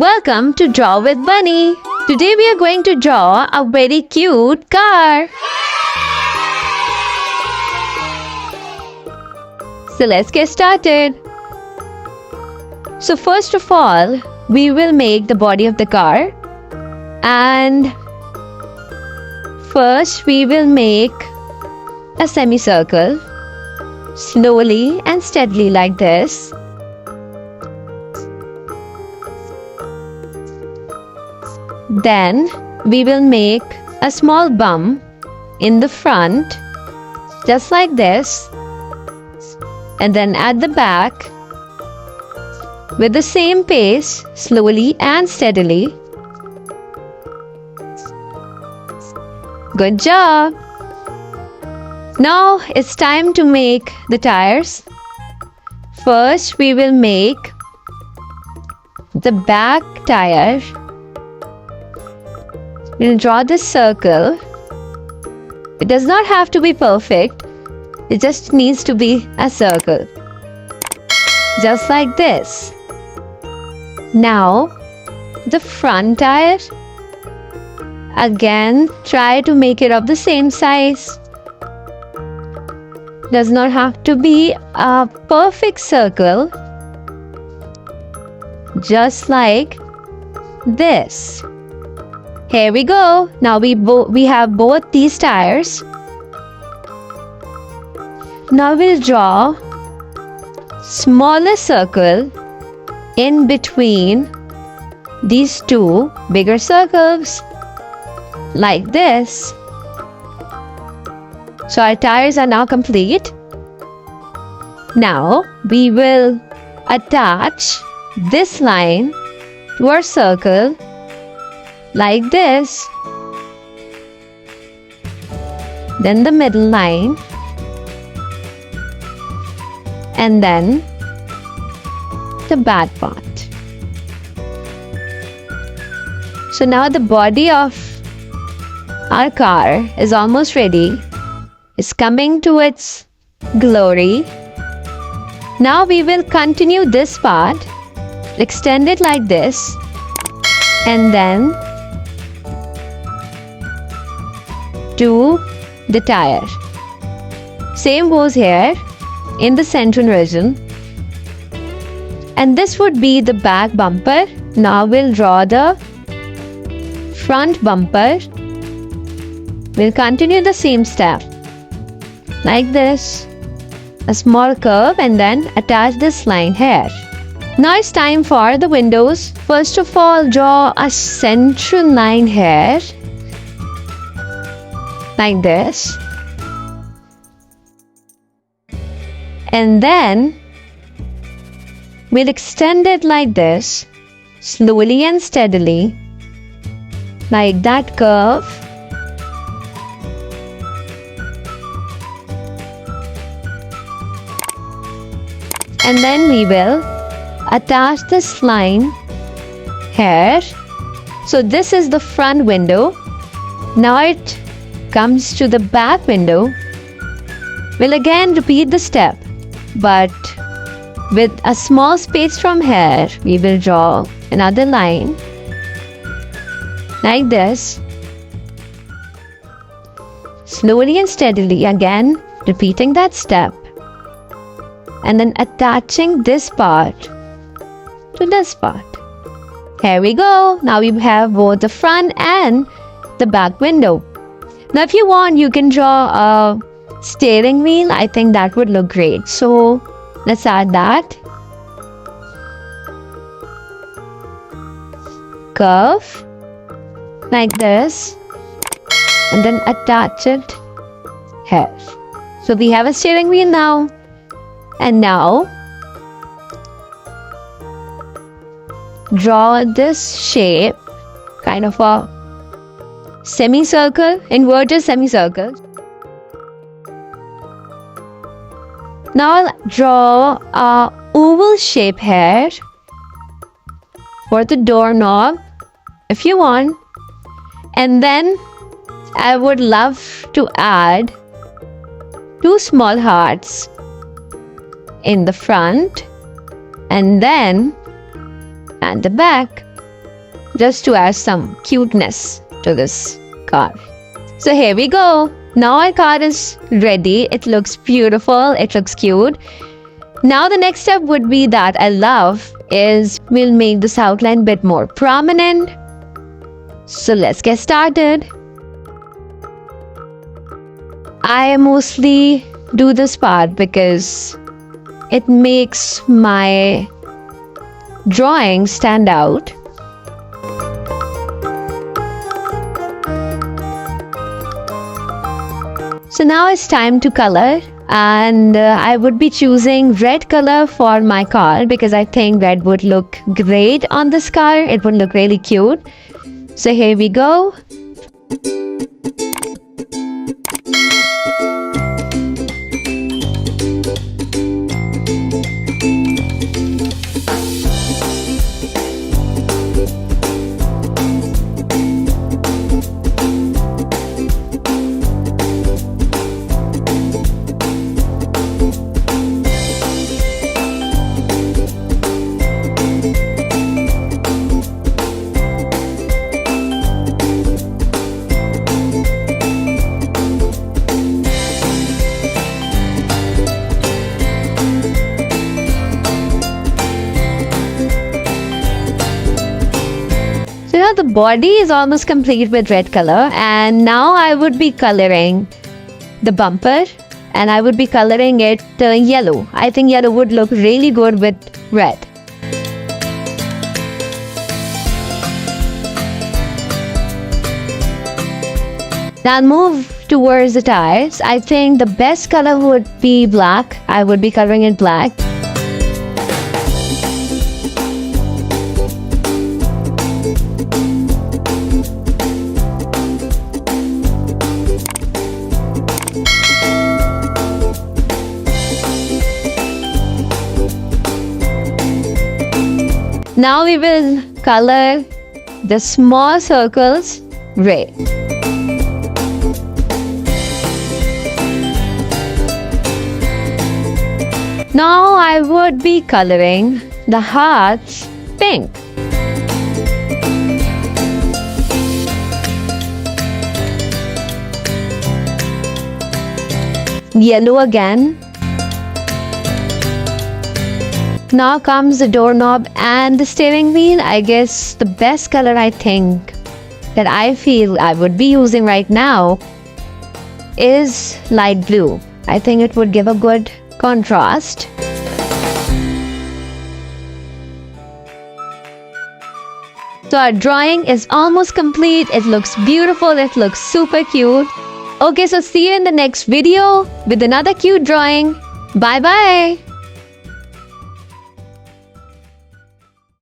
Welcome to Draw with Bunny. Today we are going to draw a very cute car. So let's get started. So first of all, we will make the body of the car. And first we will make a semicircle slowly and steadily like this. Then we will make a small bump in the front just like this, and then at the back with the same pace, slowly and steadily. Good job! Now it's time to make the tires. First we will make the back tire. We'll draw this circle. It does not have to be perfect. It just needs to be a circle. Just like this. Now, the front tire. Again, try to make it of the same size. Does not have to be a perfect circle. Just like this. Here we go. Now we have both these tires. Now we'll draw smaller circle in between these two bigger circles like this. So our tires are now complete. Now we will attach this line to our circle like this, then the middle line, and then the bad part. So now the body of our car is almost ready. It's coming to its glory. Now we will continue this part, extend it like this, and then to the tire. Same goes here in the central region. And this would be the back bumper. Now we'll draw the front bumper. We'll continue the same step. Like this. A small curve and then attach this line here. Now it's time for the windows. First of all, draw a central line here. Like this. And then we'll extend it like this, slowly and steadily, like that curve. And then we will attach this line here. So this is the front window. Now it comes to the back window. We'll again repeat the step, but with a small space from here, we will draw another line like this, slowly and steadily, again repeating that step, and then attaching this part to this part. Here we go. Now we have both the front and the back window. Now if you want, you can draw a steering wheel. I think that would look great. So let's add that. Curve like this, and then attach it here. So we have a steering wheel now. And now draw this shape, kind of a semicircle, inverted semicircle. Now I'll draw a oval shape here for the doorknob if you want. And then I would love to add two small hearts in the front and then at the back. just to add some cuteness to this car. So here we go. Now our car is ready. It looks beautiful. It looks cute. Now the next step would be that I love is we'll make this outline a bit more prominent. So let's get started. I mostly do this part because it makes my drawing stand out. So now it's time to color, and I would be choosing red color for my car because I think red would look great on this car. It would look really cute. So here we go. The body is almost complete with red color, and now I would be coloring the bumper, and I would be coloring it yellow. I think yellow would look really good with red. Now move towards the tires. I think the best color would be black. I would be coloring it black. Now we will color the small circles red. Now I would be coloring the hearts pink. Yellow again. Now comes the doorknob and the steering wheel. I guess the best color I think that I feel I would be using right now is light blue. I think it would give a good contrast. So our drawing is almost complete. It looks beautiful. It looks super cute. Okay, so see you in the next video with another cute drawing. Bye bye.